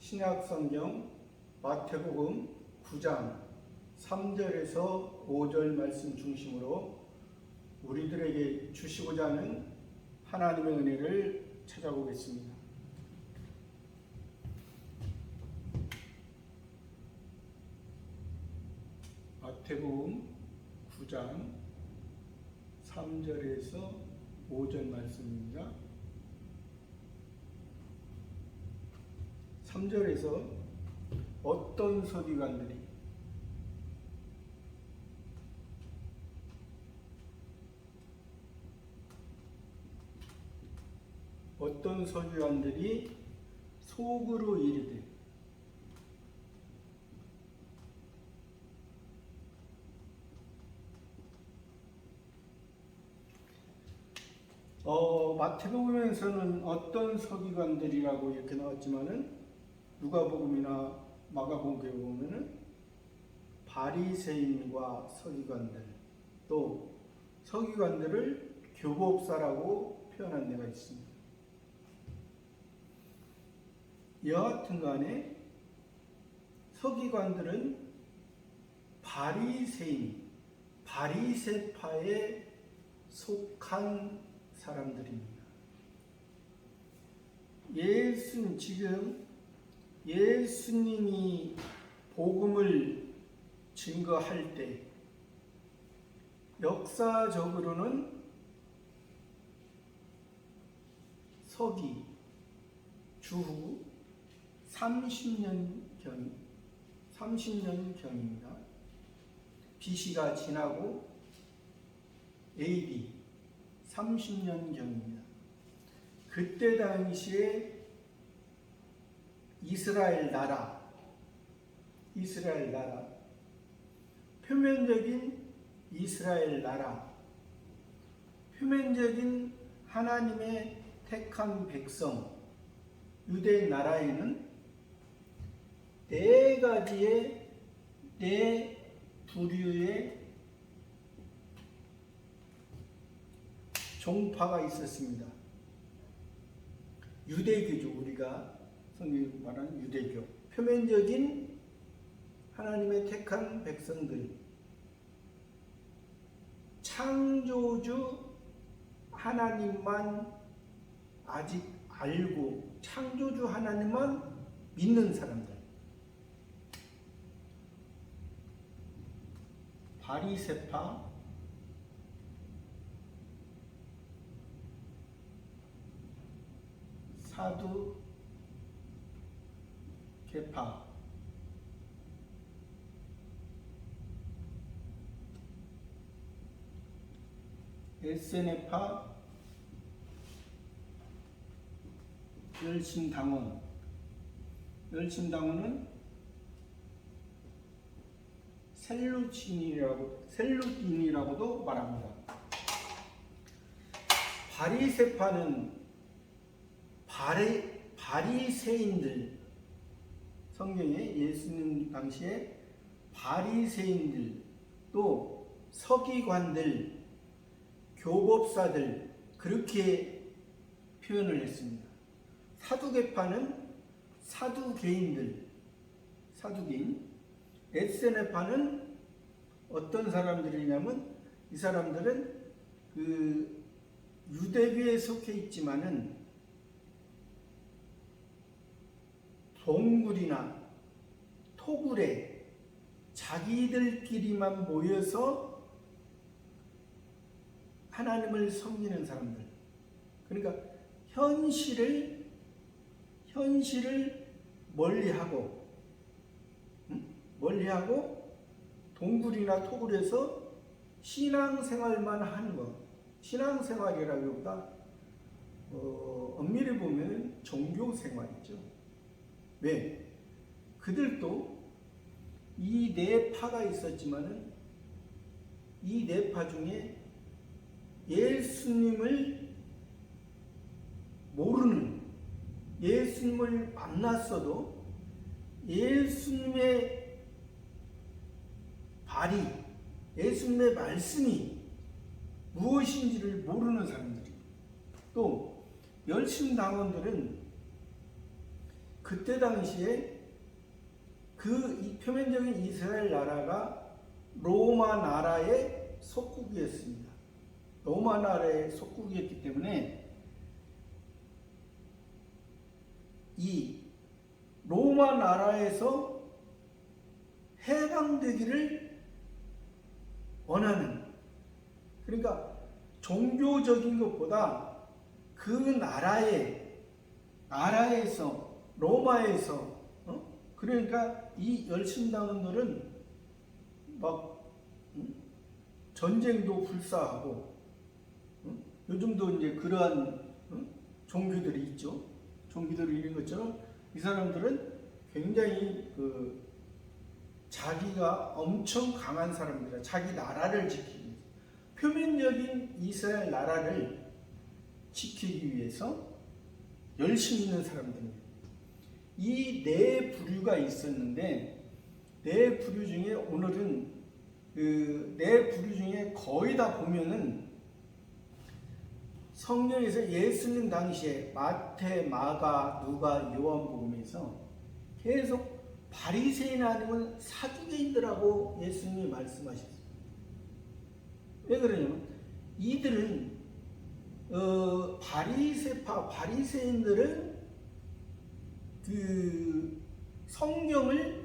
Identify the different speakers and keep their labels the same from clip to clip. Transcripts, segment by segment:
Speaker 1: 신약성경 마태복음 9장 3절에서 5절 말씀 중심으로 우리들에게 주시고자 하는 하나님의 은혜를 찾아보겠습니다. 마태복음 9장 3절에서 5절 말씀입니다. 3절에서 어떤 서기관들이 속으로 이르되 마태복음에서는 어떤 서기관들이라고 이렇게 나왔지만은 누가복음이나 마가복음에 보면은 바리새인과 서기관들, 또 서기관들을 교법사라고 표현한 데가 있습니다. 여하튼 간에 서기관들은 바리새파에 속한 사람들입니다. 지금 예수님이 복음을 증거할 때 역사적으로는 서기 주후 30년경입니다. BC가 지나고 AD 30년경입니다. 그때 당시에 이스라엘 나라, 표면적인 이스라엘 나라, 표면적인 하나님의 택한 백성, 유대 나라에는 네 부류의 종파가 있었습니다. 유대교죠. 우리가 성경이 말하는 유대교, 표면적인 하나님의 택한 백성들, 창조주 하나님만 아직 알고 창조주 하나님만 믿는 사람들, 바리새파, 사두개파, 에세네파, 열심당원은 셀루딘이라고도 말합니다. 바리새파는 바리새인들, 성경에 예수님 당시에 바리새인들, 또 서기관들, 교법사들, 그렇게 표현을 했습니다. 사두개파는 사두개인, 에세네파는 어떤 사람들이냐면 이 사람들은 그 유대교에 속해 있지만은 동굴이나 토굴에 자기들끼리만 모여서 하나님을 섬기는 사람들. 그러니까 현실을 멀리하고 동굴이나 토굴에서 신앙생활만 하는 것. 신앙생활이라기보다 엄밀히 보면 종교생활이죠. 왜? 그들도 이 네 파가 있었지만은 이 네 파 중에 예수님을 모르는, 예수님을 만났어도 예수님의 예수님의 말씀이 무엇인지를 모르는 사람들이, 또 열심당원들은 그때 당시에 이 표면적인 이스라엘 나라가 로마 나라의 속국이었습니다. 로마 나라의 속국이었기 때문에 이 로마 나라에서 해방되기를 원하는, 그러니까 종교적인 것보다 그 나라에서 로마에서 그러니까 이 열심당원들은 막 전쟁도 불사하고 요즘도 이제 그러한 종교들이 있죠. 종교들이 있는 것처럼 이 사람들은 굉장히 자기가 엄청 강한 사람들이라 자기 나라를 지키기 위해서, 표면적인 이스라엘 나라를 지키기 위해서 열심히 있는 사람들입니다. 이 네 부류가 있었는데 네 부류 중에 오늘은 그 네 부류 중에 거의 다 보면은 성경에서 예수님 당시에 마태, 마가, 누가, 요한복음에서 계속 바리새인 아니면 사두개인들하고 예수님이 말씀하셨어요. 왜 그러냐면 이들은 바리새인들은 그 성경을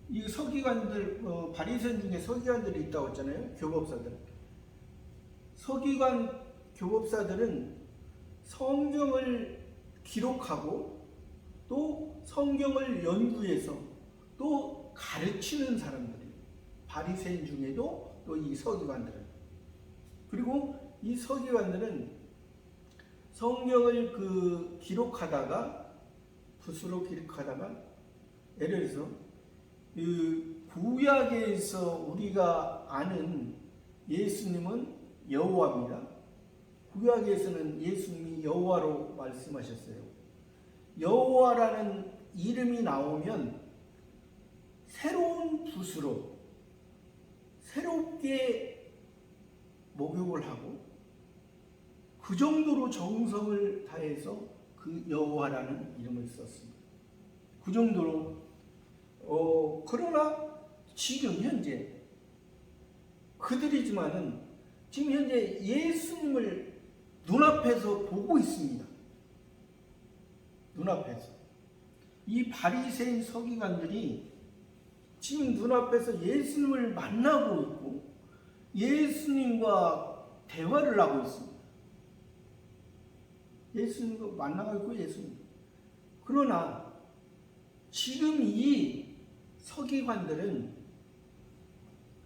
Speaker 1: 이 서기관들 바리새인 중에 서기관들이 있다고 했잖아요. 교법사들은 성경을 기록하고 또 성경을 연구해서 또 가르치는 사람들이에요. 바리새인 중에도 또 이 서기관들은. 그리고 이 서기관들은 성경을 기록하다가 붓으로 기록하다가 예를 들어서 구약에서 우리가 아는 예수님은 여호와입니다. 구약에서는 예수님이 여호와로 말씀하셨어요. 여호와라는 이름이 나오면 새로운 붓으로 새롭게 목욕을 하고 그 정도로 정성을 다해서 그 여호와라는 이름을 썼습니다. 그 정도로 그러나 지금 현재 그들이지만은 지금 현재 예수님을 눈앞에서 보고 있습니다. 눈앞에서 이 바리새인 서기관들이 지금 눈앞에서 예수님을 만나고 있고 예수님과 대화를 하고 있습니다. 예수님과 만나고 있고 예수님. 그러나 지금 이 서기관들은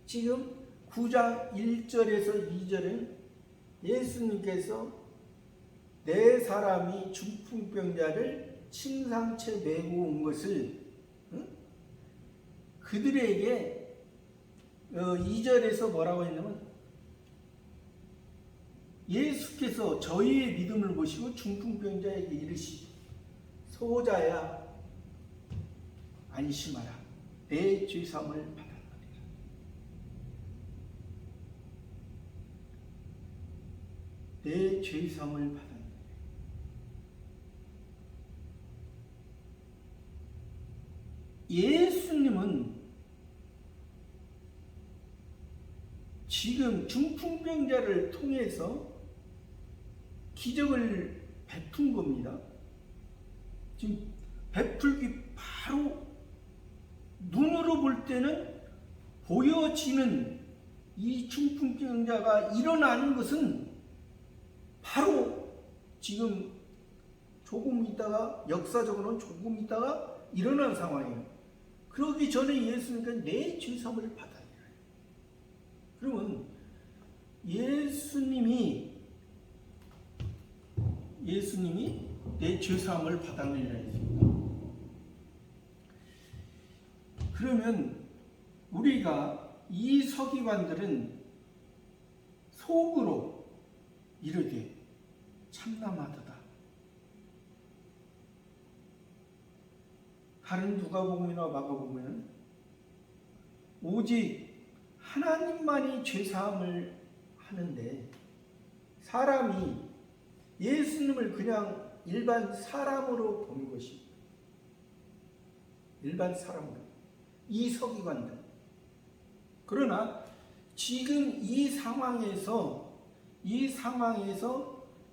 Speaker 1: 지금 9장 1절에서 2절은 예수님께서 네 사람이 중풍병자를 침상채 메고 온 것을 그들에게 2절에서 뭐라고 했냐면 예수께서 저희의 믿음을 보시고 중풍병자에게 이르시되 소자야 안심하라 내 죄사함을 받았느니라. 내 죄사함을 받았느니라. 예수님은 지금 중풍병자를 통해서 기적을 베푼 겁니다. 지금 베풀기 바로 눈으로 볼 때는 보여지는 이 중풍병자가 일어나는 것은 바로 지금 조금 있다가 역사적으로는 조금 있다가 일어난 상황이에요. 그러기 전에 예수님께서 내 죄사함을 받아야 해요. 그러면 예수님이 내 죄사함을 받았느니라 했습니다. 그러면 우리가 이 서기관들은 속으로 이르되 참남하도다. 다른 누가복음이나 마가복음에는 오직 하나님만이 죄사함을 하는데 사람이 예수님을 그냥 일반 사람으로 본 것이 일반 사람으로. 이 서기관들. 그러나 지금 이 상황에서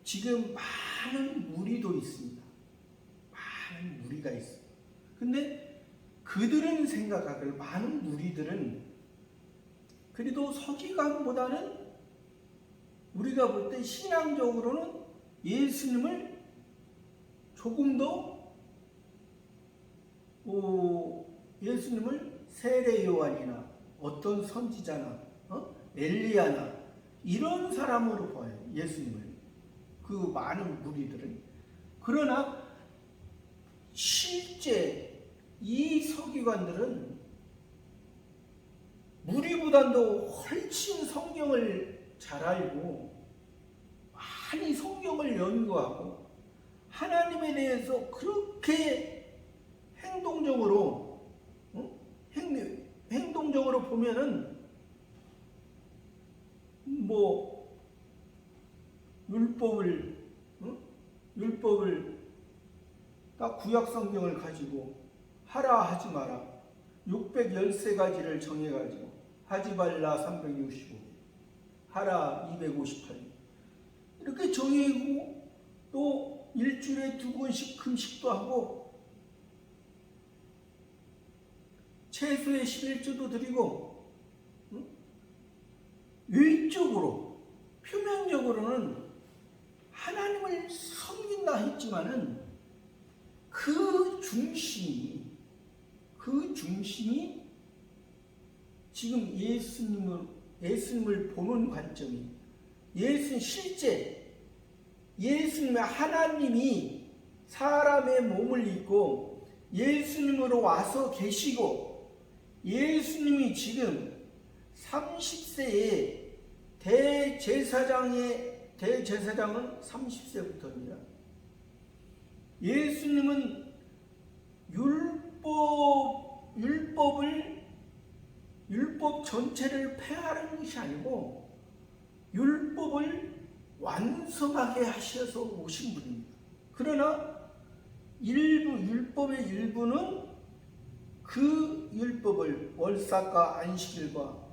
Speaker 1: 지금 많은 무리도 있습니다. 많은 무리가 있어요. 근데 그들은 생각하길, 많은 무리들은 그래도 서기관보다는 우리가 볼 때 신앙적으로는 예수님을 조금 더 예수님을 세례 요한이나 어떤 선지자나 엘리야나 이런 사람으로 봐요. 예수님을. 그 많은 무리들은. 그러나 실제 이 서기관들은 무리보다도 훨씬 성경을 잘 알고 많이 성경을 연구하고 하나님에 대해서 그렇게 행동적으로 보면은 율법을 딱 구약 성경을 가지고 하라 하지 마라 613가지를 정해가지고 하지 말라 365개 하라 258개 이렇게 정해고 또 일주일에 2번씩 금식도 하고 채소에 11조도 드리고 외적으로 표면적으로는 하나님을 섬긴다 했지만은 그 중심이 지금 예수님을 보는 관점이 실제 예수님의 하나님이 사람의 몸을 입고 예수님으로 와서 계시고 예수님이 지금 30세에 대제사장은 30세부터입니다. 예수님은 율법 전체를 폐하는 것이 아니고 율법을 완성하게 하셔서 오신 분입니다. 그러나 율법의 일부는 그 율법을 월삭과 안식일과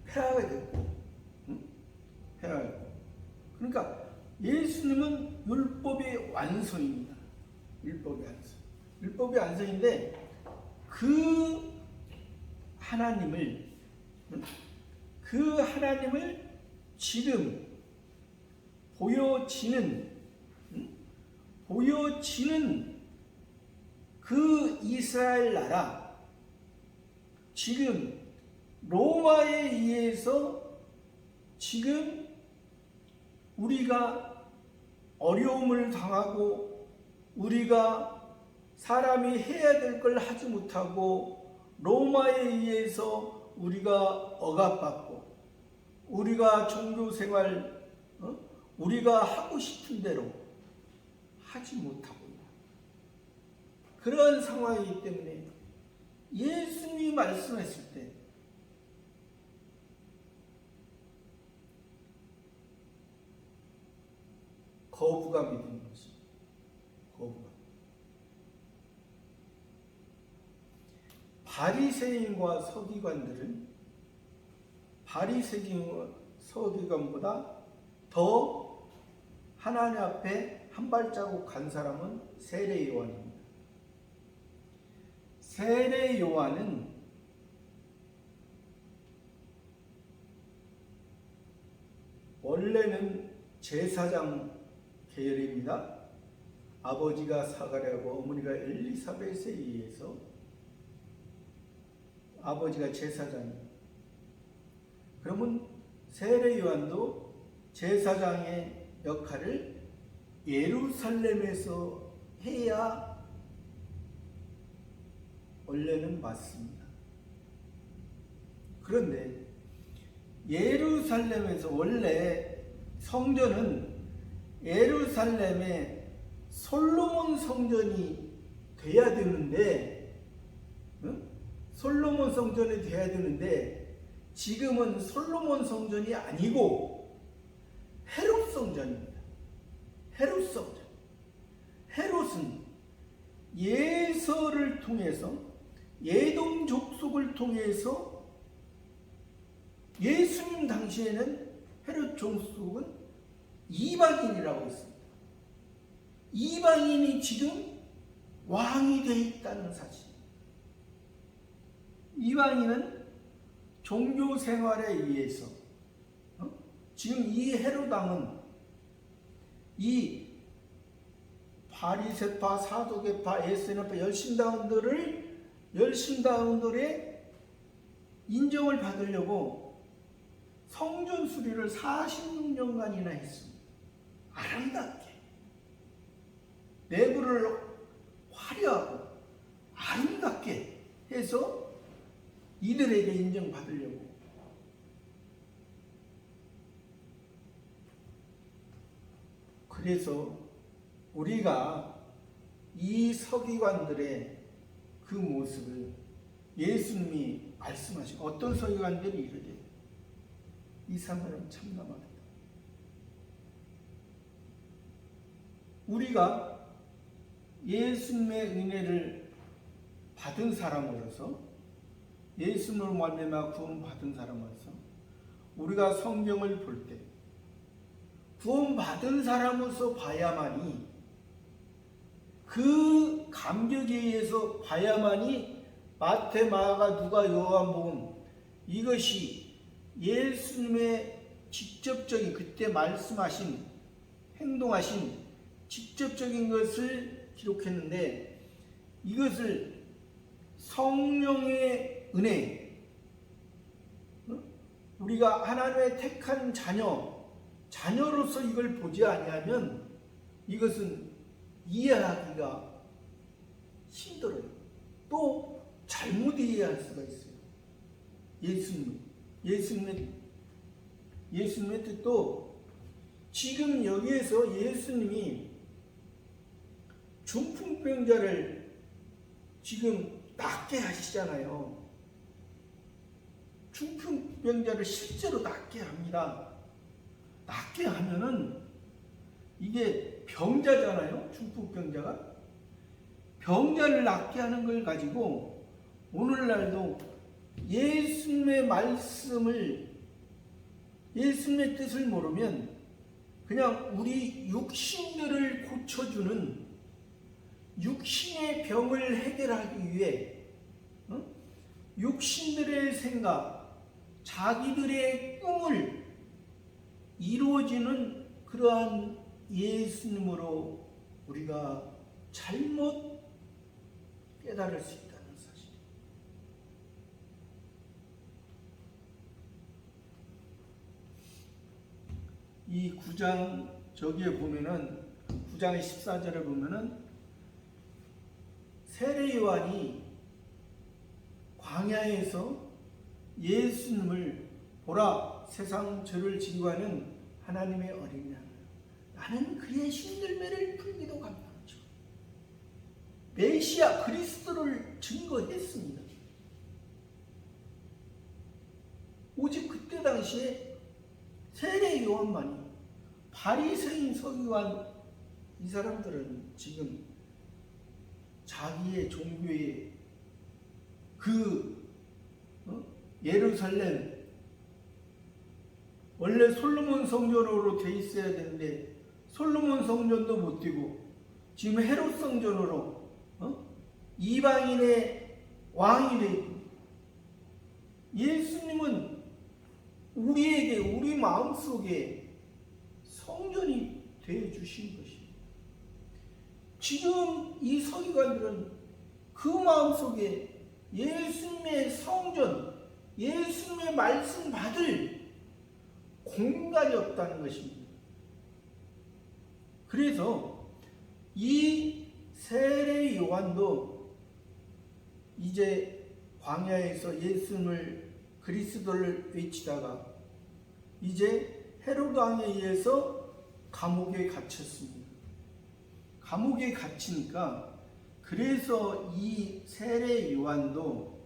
Speaker 1: 폐하게 됐고, 그러니까 예수님은 율법의 완성입니다. 율법의 완성인데 그 하나님을 지금 보여지는 그 이스라엘 나라 지금 로마에 의해서 지금 우리가 어려움을 당하고 우리가 사람이 해야 될 걸 하지 못하고 로마에 의해서 우리가 억압받고 우리가 종교생활 우리가 하고 싶은 대로 하지 못하고 그런 상황이기 때문에 예수님이 말씀했을 때 거부감이 드는 것입니다. 거부감. 바리새인과 서기관들은 서기관보다 더 하나님 앞에 한 발자국 간 사람은 세례 요한입니다. 세례 요한은 원래는 제사장 계열입니다. 아버지가 사가랴고 어머니가 엘리사벳에 의해서 아버지가 제사장입니다. 그러면 세례 요한도 제사장의 역할을 예루살렘에서 해야 원래는 맞습니다. 그런데 예루살렘에서 원래 성전은 예루살렘에 솔로몬 성전이 돼야 되는데 지금은 솔로몬 성전이 아니고 헤롯 성전입니다. 헤롯 성전. 헤롯은 예서를 통해서, 예동 족속을 통해서, 예수님 당시에는 헤롯 족속은 이방인이라고 했습니다. 이방인이 지금 왕이 되어 있다는 사실. 이방인은 종교 생활에 의해서 지금 이 헤롯 왕은 이 바리새파, 사두개파, 에세너파 열심당들의 인정을 받으려고 성전 수리를 46년간이나 했습니다. 아름답게 내부를 화려하고 아름답게 해서 이들에게 인정받으려고. 그래서 우리가 이 서기관들의 그 모습을 예수님이 말씀하신, 어떤 서기관들이 이르되 이 사람은 참담하다. 우리가 예수님의 은혜를 받은 사람으로서, 예수님으로 말미암아 구원받은 사람으로서 우리가 성경을 볼 때 구원받은 사람으로서 봐야만이, 그 감격에 의해서 봐야만이 마태, 마가, 누가, 요한복음, 이것이 예수님의 직접적인, 그때 말씀하신, 행동하신 직접적인 것을 기록했는데, 이것을 성령의 은혜, 우리가 하나님의 택한 자녀로서 이걸 보지 아니하면 이것은 이해하기가 힘들어요. 또 잘못 이해할 수가 있어요. 예수님의 뜻도 지금 여기에서 예수님이 중풍병자를 지금 낫게 하시잖아요. 중풍병자를 실제로 낫게 합니다. 낫게 하면은 이게 병자잖아요. 중풍병자가. 병자를 낫게 하는 걸 가지고 오늘날도 예수님의 말씀을, 예수님의 뜻을 모르면 그냥 우리 육신들을 고쳐주는, 육신의 병을 해결하기 위해 육신들의 생각, 자기들의 꿈을 이루어지는 그러한 예수님으로 우리가 잘못 깨달을 수 있다는 사실. 이 9장 저기에 보면은 9장의 14절에 보면은 세례 요한이 광야에서 예수님을 보라, 세상 죄를 지고 하는 하나님의 어린이 하나, 나는 그의 신들매를 풀기도 감당하죠. 메시아 그리스도를 증거했습니다. 오직 그때 당시에 세례 요한만이, 바리새인 서기관, 이 사람들은 지금 자기의 종교의 예루살렘, 원래 솔로몬 성전으로 돼 있어야 되는데 솔로몬 성전도 못 되고 지금 헤롯 성전으로 이방인의 왕이 돼 있고, 예수님은 우리에게, 우리 마음속에 성전이 되어 주신 것입니다. 지금 이 서기관들은 그 마음속에 예수님의 성전, 예수님의 말씀 받을 공간이 없다는 것입니다. 그래서 이 세례 요한도 이제 광야에서 예수님을, 그리스도를 외치다가 이제 헤롯 왕에 의해서 감옥에 갇혔습니다. 감옥에 갇히니까, 그래서 이 세례 요한도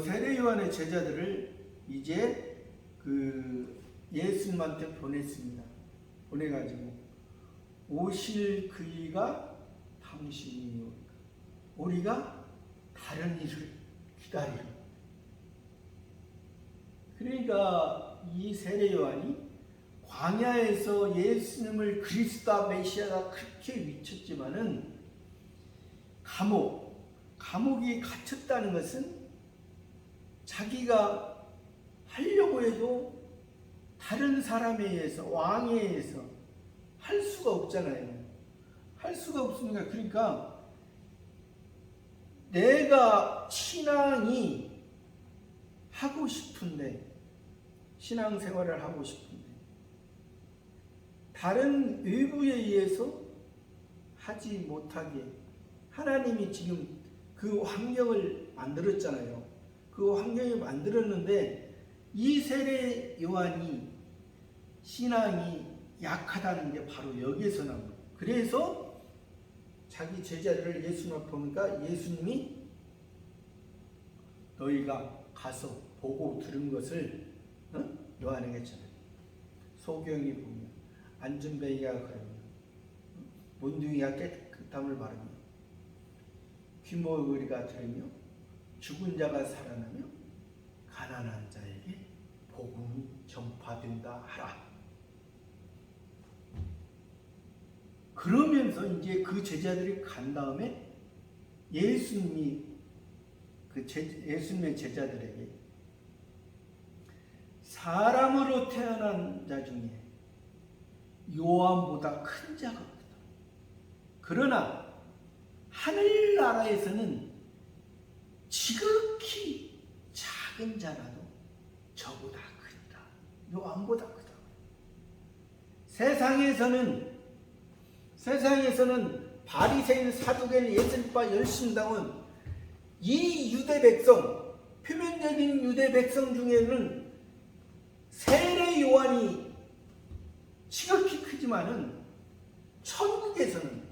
Speaker 1: 세례 요한의 제자들을 이제 그 예수님한테 보냈습니다. 보내가지고 오실 그이가 당신이요, 우리가 다른 일을 기다리라. 그러니까 이 세례 요한이 광야에서 예수님을 그리스도와 메시아가 그렇게 외쳤지만은 감옥에 갇혔다는 것은 자기가 하려고 해도 다른 사람에 의해서, 왕에 의해서 할 수가 없잖아요. 할 수가 없으니까, 그러니까 내가 신앙이 하고 싶은데, 신앙생활을 하고 싶은데 다른 외부에 의해서 하지 못하게 하나님이 지금 그 환경을 만들었잖아요. 그 환경을 만들었는데 이 세례 요한이 신앙이 약하다는 게 바로 여기에서 나온 거예요. 그래서 자기 제자들을 예수님 앞에 보니까 예수님이 너희가 가서 보고 들은 것을 요한에게 전해. 소경이 보며 안전뱅이가 걸으며 문둥이가 깨끗함을 바르며 귀머거리가 들으며 죽은 자가 살아나며 가난한 자에게 복음이 전파된다 하라. 그러면서 이제 그 제자들이 간 다음에 예수님이 예수님의 제자들에게 사람으로 태어난 자 중에 요한보다 큰 자가 없다. 그러나 하늘나라에서는 지극히 작은 자라도 저보다 크다. 요한보다 크다. 세상에서는 바리새인, 사두개인, 예수님과 열심히 당한 이 유대 백성, 표면적인 유대 백성 중에는 세례 요한이 지극히 크지만은 천국에서는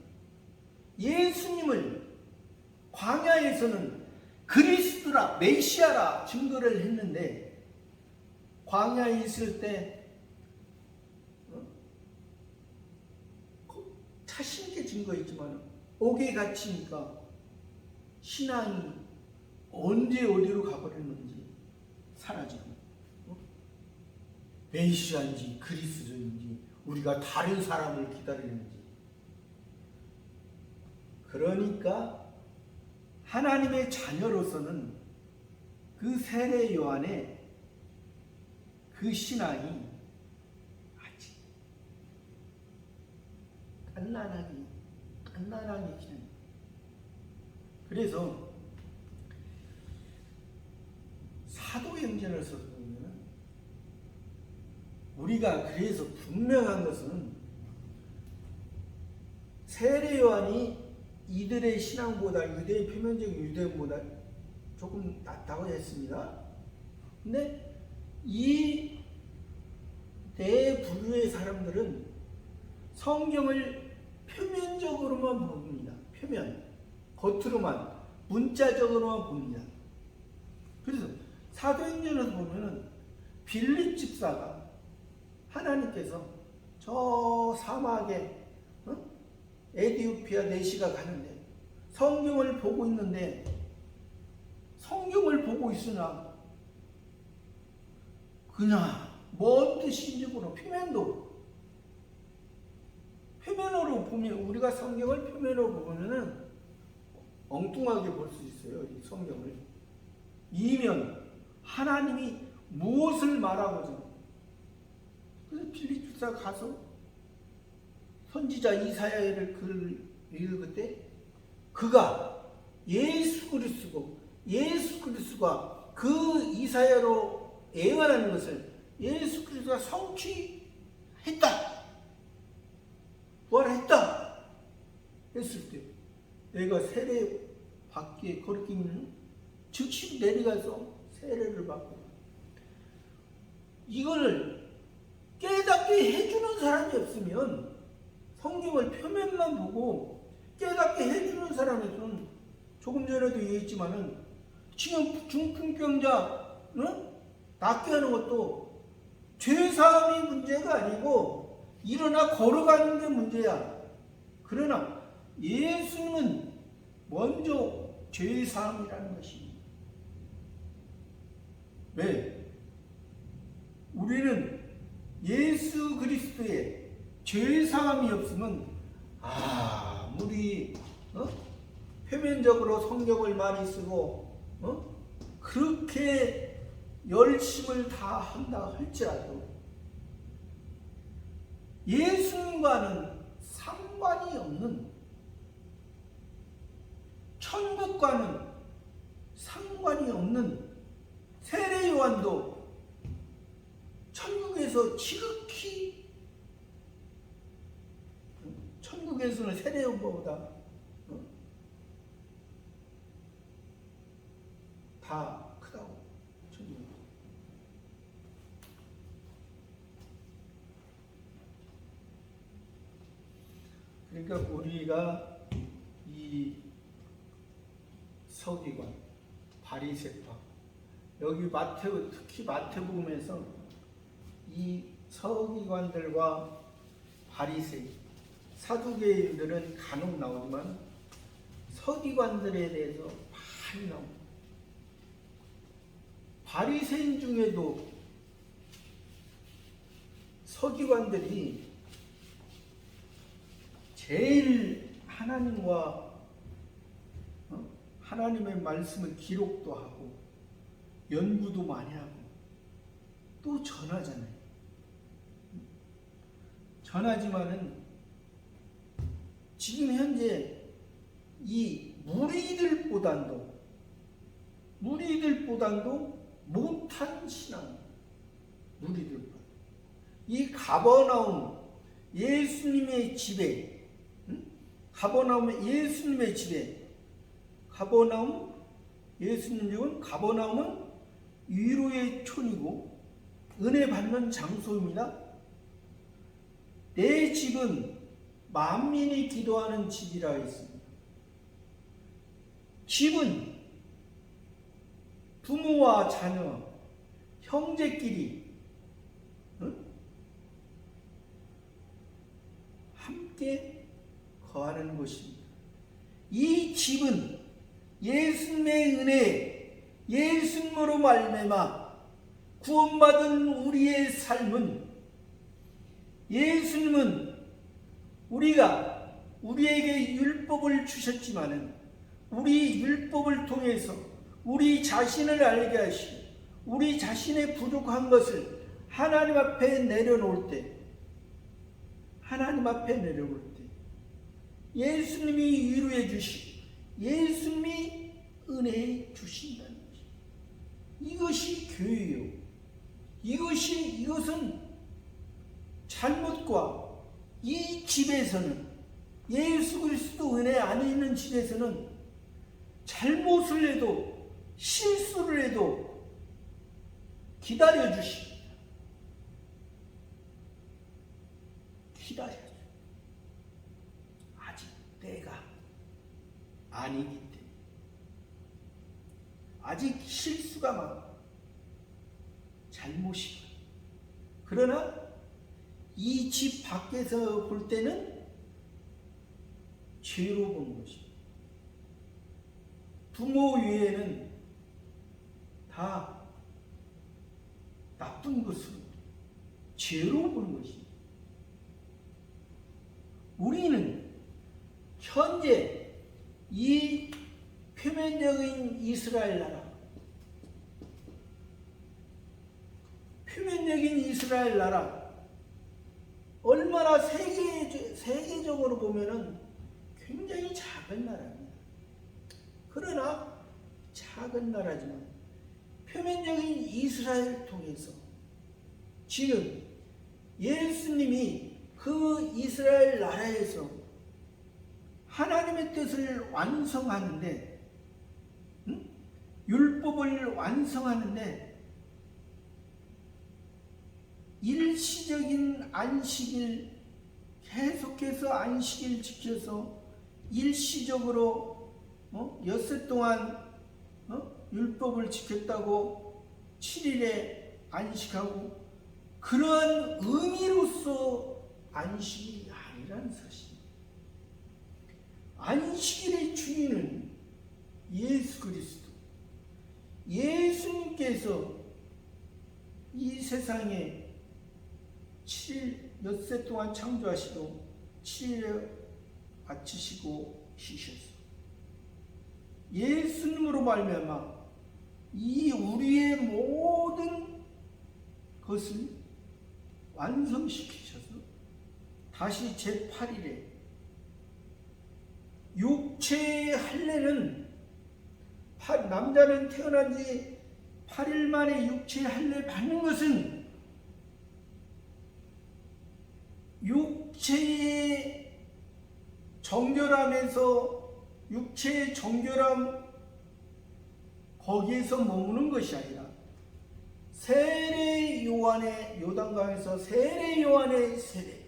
Speaker 1: 예수님을 광야에서는 그리스도라, 메시아라 증거를 했는데, 광야에 있을 때 자신있게 증거했지만 옥에 갇히니까 신앙이 언제 어디로 가버렸는지 사라지고, 메시아인지 그리스도인지 우리가 다른 사람을 기다리는지. 그러니까 하나님의 자녀로서는 그 세례 요한의 그 신앙이 아직 깐난하게 그냥. 그래서 사도행전을 써서 보면 우리가 그래서 분명한 것은 세례 요한이 이들의 신앙보다, 유대의 표면적인 유대인보다 조금 낫다고 했습니다. 근데 이 네 부류의 사람들은 성경을 표면적으로만 봅니다. 겉으로만, 문자적으로만 봅니다. 그래서 사도행전에서 보면은 빌립 집사가 하나님께서 저 사막에 에디오피아 내시가 가는데 성경을 보고 있는데, 성경을 보고 있으나 그냥 뭔 뜻인지 모르고 표면으로 보면, 우리가 성경을 표면으로 보면은 엉뚱하게 볼 수 있어요. 이 성경을. 이면 하나님이 무엇을 말하고자. 그래서 빌립 집사가 가서 선지자 이사야를 글을 읽을 때 그가 예수 그리스도가 그 이사야로 예언하는 것을 예수 그리스도가 성취했다, 부활했다 했을 때 내가 세례 받기에 거리끼면 즉시 내려가서 세례를 받고, 이거를 깨닫게 해주는 사람이 없으면, 성경을 표면만 보고 깨닫게 해주는 사람에서는 조금 전에도 얘기했지만은 지금 중풍병자 낫게 하는 것도 죄사함이 문제가 아니고 일어나 걸어가는 게 문제야. 그러나 예수는 먼저 죄사함이라는 것입니다. 왜? 우리는 예수 그리스도의 죄사함이 없으면 아무리 표면적으로 성경을 많이 쓰고 그렇게 열심을 다 한다 할지라도 예수님과는 상관이 없는, 천국과는 상관이 없는 세례 요한도 천국에서 지극히, 천국에서는 세례 요한보다 다 크다고. 그러니까 우리가 이 서기관, 바리새파, 여기 특히 마태복음에서 이 서기관들과 바리새인, 사두개인들은 간혹 나오지만 서기관들에 대해서 많이 나옵니다. 바리새인 중에도 서기관들이 제일 하나님과 하나님의 말씀을 기록도 하고 연구도 많이 하고 또 전하잖아요. 전하지만은 지금 현재 이 무리들보단도 못한 신앙, 무리들보다 이 가버나움 예수님의 집에, 가버나움은 위로의 촌이고 은혜 받는 장소입니다. 내 집은 만민이 기도하는 집이라 했습니다. 집은 부모와 자녀, 형제끼리 함께 거하는 곳입니다. 이 집은 예수님의 은혜, 예수님으로 말미암아 구원받은 우리의 삶은, 예수님은 우리에게 율법을 주셨지만은 우리 율법을 통해서 우리 자신을 알게 하시고 우리 자신의 부족한 것을 하나님 앞에 내려놓을 때 예수님이 위로해 주시고 예수님이 은혜해 주신다는 것입니다. 이것이 교회요. 이것은 잘못과 이 집에서는, 예수 그리스도 은혜 안에 있는 집에서는 잘못을 해도 실수를 해도 기다려 주십니다. 기다려줘. 아직 때가 아니기 때문에. 아직 실수가 많고 잘못이 많고. 그러나 이 집 밖에서 볼 때는 죄로 보는 것입니다. 부모 외에는 다 나쁜 것으로, 죄로 보는 것입니다. 우리는 현재 이 표면적인 이스라엘 나라, 얼마나 세계적으로 보면은 굉장히 작은 나라입니다. 그러나 작은 나라지만 표면적인 이스라엘을 통해서 지금 예수님이 그 이스라엘 나라에서 하나님의 뜻을 완성하는데, 율법을 완성하는데 일시적인 안식일, 계속해서 안식일 지켜서 일시적으로 엿새 동안 율법을 지켰다고 7일에 안식하고 그런 의미로서 안식이 아니라는 사실. 안식일의 주인은 예수 그리스도. 예수님께서 이 세상에 7일 엿새 동안 창조하시고 7일에 마치시고 쉬셨어. 예수님으로 말미암아 이 우리의 모든 것을 완성시키셔서 다시 제8일에 육체의 할례는 남자는 태어난 지 8일 만에 육체의 할례 받는 것은 육체의 정결함에서 육체의 정결함 거기에서 머무는 것이 아니라 세례 요한의 요단강에서 세례 요한의 세례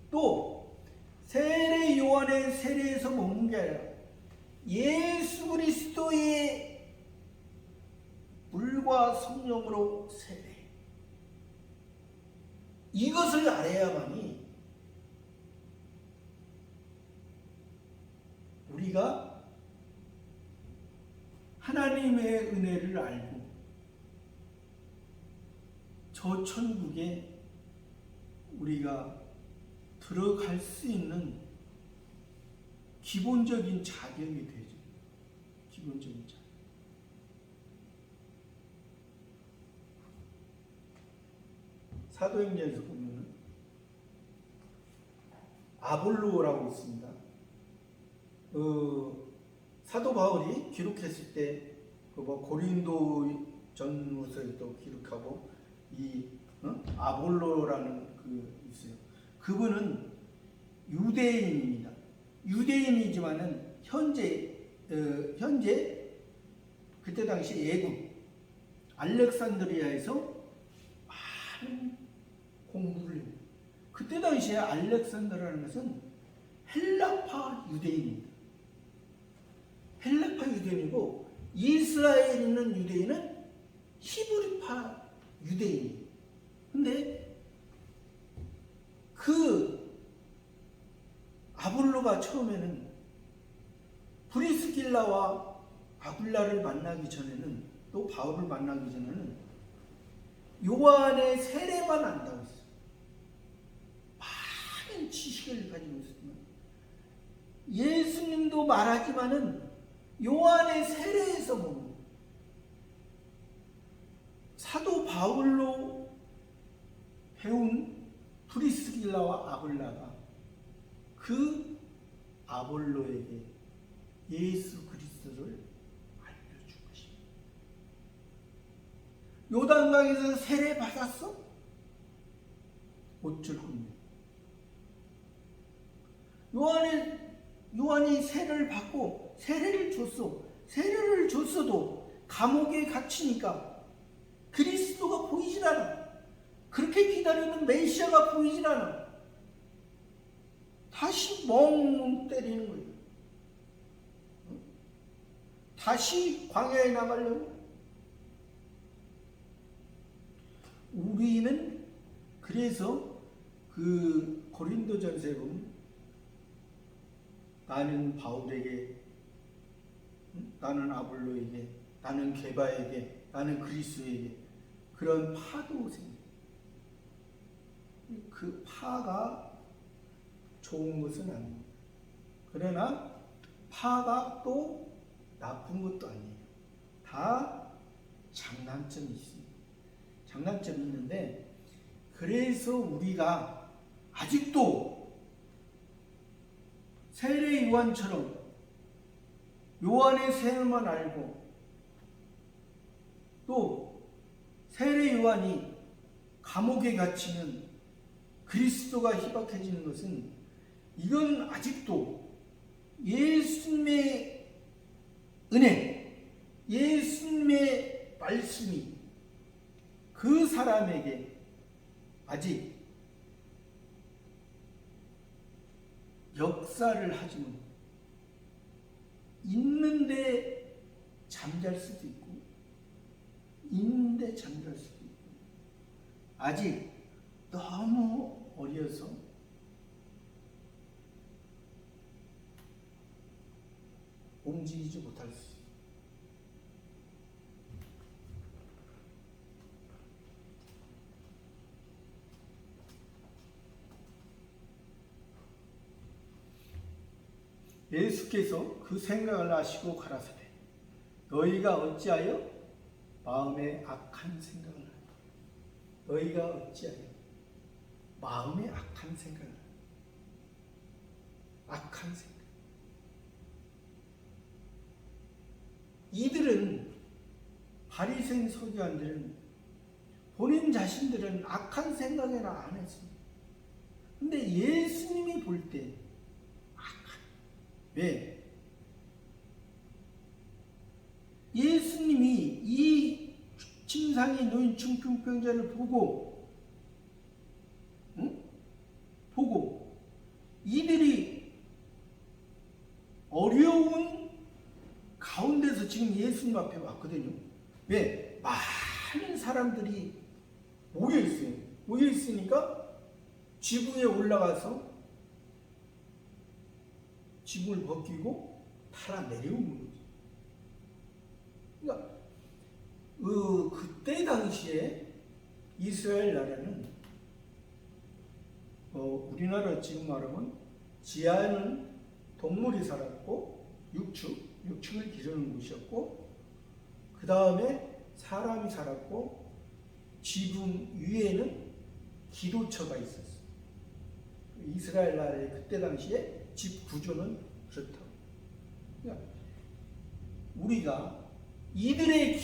Speaker 1: 또 세례 요한의 세례에서 머무는 게 아니라 예수 그리스도의 물과 성령으로 세례 이것을 알아야만이 우리가 하나님의 은혜를 알고 저 천국에 우리가 들어갈 수 있는 기본적인 자격이 되죠. 기본적인 자격. 사도행전에서 보면 아볼로라고 있습니다. 사도 바울이 기록했을 때 고린도 전후서에도 기록하고 이 아볼로라는 그 있어요. 그분은 유대인입니다. 유대인이지만은 현재 그때 당시 애굽 알렉산드리아에서 많은 공부를 해요. 그때 당시에 알렉산드라는 것은 헬라파 유대인입니다. 헬라파 유대인이고 이스라엘에 있는 유대인은 히브리파 유대인이에요. 근데 그 아볼로가 처음에는 브리스길라와 아굴라를 만나기 전에는 또 바울을 만나기 전에는 요한의 세례만 안다고 했어요. 많은 지식을 가지고 있었지만 예수님도 말하지만은 요한의 세례에서 보면 사도 바울로 배운 브리스길라와 아굴라가 그 아볼로에게 예수 그리스도를 알려준 것입니다. 요단강에서 세례 받았어? 어쩔 겁니다. 요한이 세례를 받고 세례를 줬어. 세례를 줬어도 감옥에 갇히니까 그리스도가 보이질 않아. 그렇게 기다리는 메시아가 보이질 않아. 다시 멍 때리는 거예요. 다시 광야에 나가려고. 우리는 그래서 그 고린도전서에 보면 나는 바울에게, 나는 아볼로에게, 나는 게바에게, 나는 그리스도에게 그런 파도 생겨요. 그 파가 좋은 것은 아닙니다. 그러나 파가 또 나쁜 것도 아니에요. 다 장단점이 있습니다. 장단점이 있는데 그래서 우리가 아직도 세례 요한처럼 요한의 세례만 알고 또 세례 요한이 감옥에 갇히면 그리스도가 희박해지는 것은 이건 아직도 예수님의 은혜, 예수님의 말씀이 그 사람에게 아직 역사를 하지 못 있는데 잠잘 수도 있고 있는데 잠들 수도 있고, 아직 너무 어려서 움직이지 못할 수 있어요. 예수께서 그 생각을 아시고 가라사대 너희가 어찌하여 마음에 악한 생각을 하냐. 너희가 어찌하여 마음에 악한 생각을 하냐. 악한 생각. 이들은, 바리새인 서기관들은 본인 자신들은 악한 생각이라 안 했습니다. 근데 예수님이 볼 때 악한. 왜? 예수님이 이 침상에 놓인 중풍병자를 보고 이들이 어려운 가운데서 지금 예수님 앞에 왔거든요. 왜? 많은 사람들이 모여있어요. 모여있으니까 지붕에 올라가서 지붕을 벗기고 달아 내려오는 거죠. 그러니까 그때 당시에 이스라엘 나라는 우리나라 지금 말하면 지하에는 동물이 살았고 육축을 기르는 곳이었고, 그 다음에 사람이 살았고, 지붕 위에는 기도처가 있었어요. 이스라엘 나라의 그때 당시에 집 구조는 그렇다고. 그러니까 우리가 이들의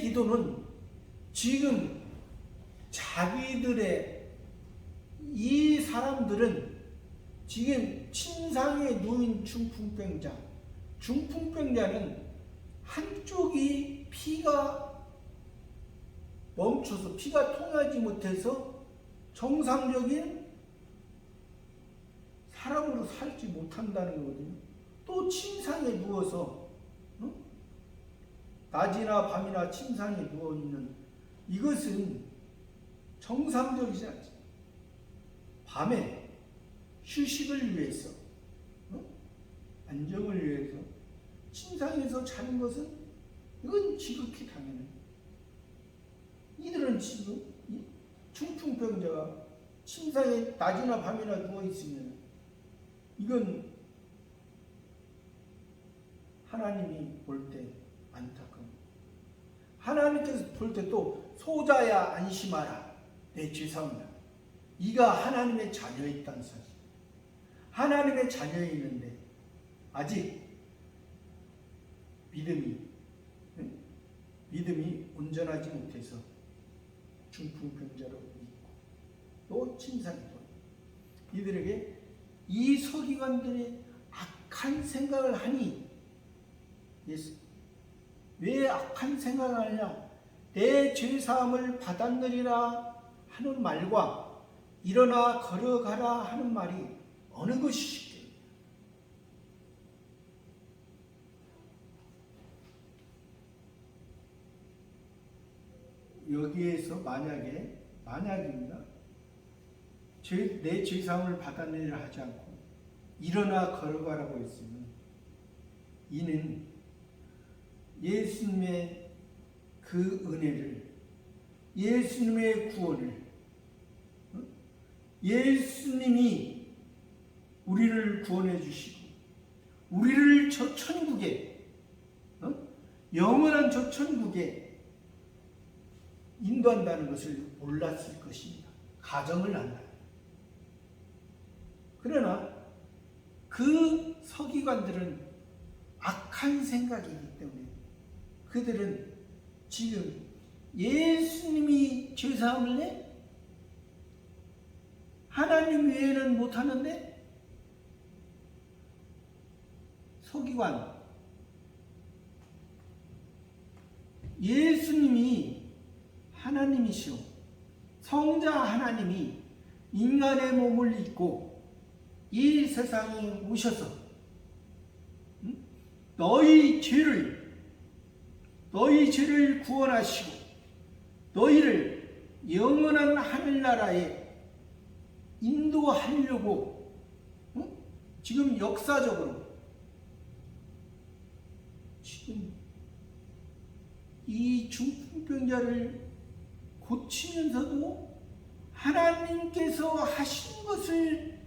Speaker 1: 기도는 지금 자기들의, 이 사람들은 지금 침상에 누운 중풍병자는 한쪽이 피가 멈춰서 피가 통하지 못해서 정상적인 사람으로 살지 못한다는 거거든요. 또 침상에 누워서 낮이나 밤이나 침상에 누워있는 이것은 정상적이지 않지. 밤에 휴식을 위해서, 안정을 위해서 침상에서 자는 것은 이건 지극히 당연해요. 이들은 지금 중풍병자가 침상에 낮이나 밤이나 누워있으면 이건 하나님이 볼 때 안타까워. 하나님께서 볼 때 또 소자야 안심하라 내 죄사옵니다. 네가 하나님의 자녀였다는 사실. 하나님의 자녀에 있는데 아직 믿음이 온전하지 못해서 중풍병자로 있고 또 침상에 또 이들에게 이 서기관들의 악한 생각을 하니, 왜 악한 생각을 하냐? 내 죄사함을 받았느리라 하는 말과 일어나 걸어가라 하는 말이 어느 것이 쉽게? 여기에서 만약입니다. 내 죄사함을 받았느니라 하지 않고 일어나 걸어가라고 했으면, 이는 예수님의 그 은혜를, 예수님의 구원을, 예수님이 우리를 구원해 주시고 우리를 저 천국에, 영원한 저 천국에 인도한다는 것을 몰랐을 것입니다. 가정을 한다. 그러나 그 서기관들은 악한 생각이기 때문에 그들은 지금 예수님이 죄사함을 내? 하나님 외에는 못하는데? 서기관, 예수님이 하나님이시오. 성자 하나님이 인간의 몸을 입고 이 세상에 오셔서 너희 죄를 너희 죄를 구원하시고 너희를 영원한 하늘나라에 인도하려고 지금 역사적으로 지금 이 중풍병자를 고치면서도 하나님께서 하신 것을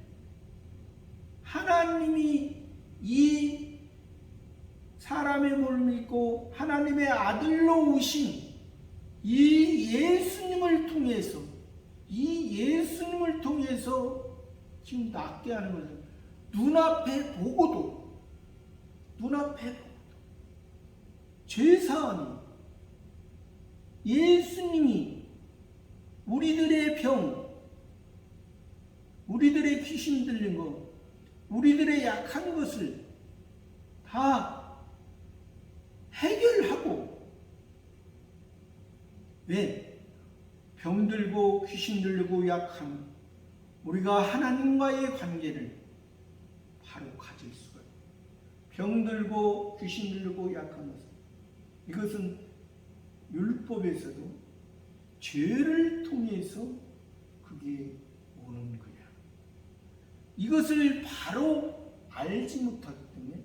Speaker 1: 하나님이 이 사람의 몸을 믿고 하나님의 아들로 오신 이 예수님을 통해서 지금 낫게 하는 것을 눈앞에 보고도 죄사함이 예수님이 우리들의 병, 우리들의 귀신 들린 것, 우리들의 약한 것을 다 해결하고, 왜? 병들고 귀신 들리고 약한 우리가 하나님과의 관계를 바로 가질 수가 있어요. 병들고 귀신 들리고 약한 것은, 이것은 율법에서도 죄를 통해서 그게 오는 거야. 이것을 바로 알지 못하기 때문에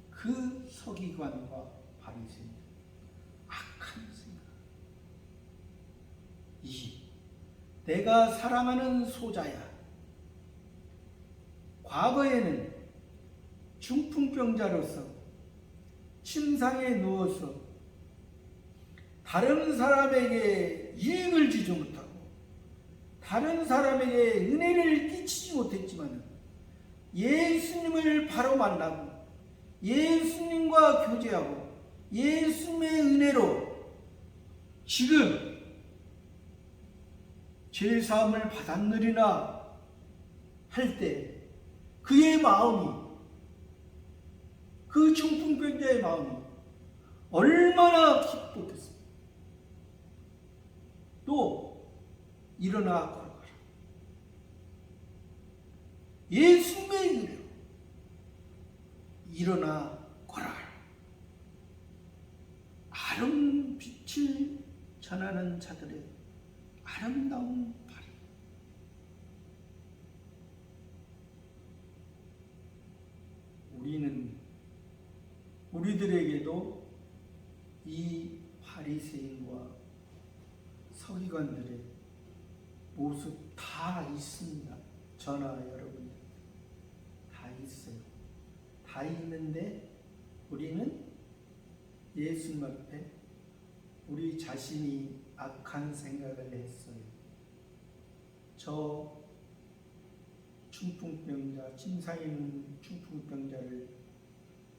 Speaker 1: 그 서기관과 바리새인 악한 생각. 내가 사랑하는 소자야. 과거에는 중풍병자로서 침상에 누워서 다른 사람에게 이익을 주지 못하고 다른 사람에게 은혜를 끼치지 못했지만 예수님을 바로 만나고 예수님과 교제하고 예수님의 은혜로 지금 죄사함을 받았느리나 할 때 그의 마음이, 그 중풍병자의 마음이 얼마나 기뻤겠습니까? 또 일어나 걸어가라. 예수님의 은혜로 일어나 걸어가라. 아름 빛을 전하는 자들의 아름다운 발이. 우리들에게도 이 바리새인과 서기관들의 모습 다 있습니다. 저나 여러분 다 있어요. 다 있는데 우리는 예수님 앞에 우리 자신이 악한 생각을 했어요. 저 중풍병자, 침상에 있는 중풍병자를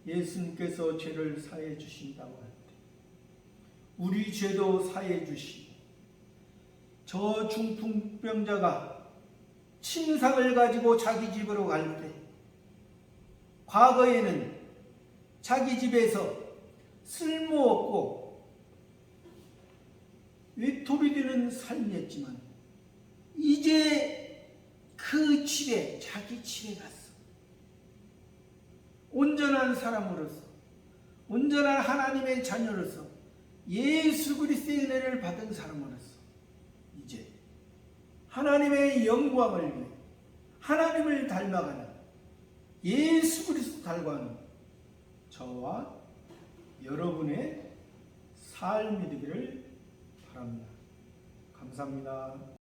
Speaker 1: 예수님께서 죄를 사해 주신다고 할 때 우리 죄도 사해 주시고 저 중풍병자가 침상을 가지고 자기 집으로 갈 때 과거에는 자기 집에서 쓸모없고 외톨이 되는 삶이었지만 이제 그 집에, 자기 집에 갔어. 온전한 사람으로서, 온전한 하나님의 자녀로서 예수 그리스도의 은혜를 받은 사람으로서 이제 하나님의 영광을 위해 하나님을 닮아가는, 예수 그리스도 닮아가는 저와 여러분의 삶이 되기를 바랍니다. 감사합니다.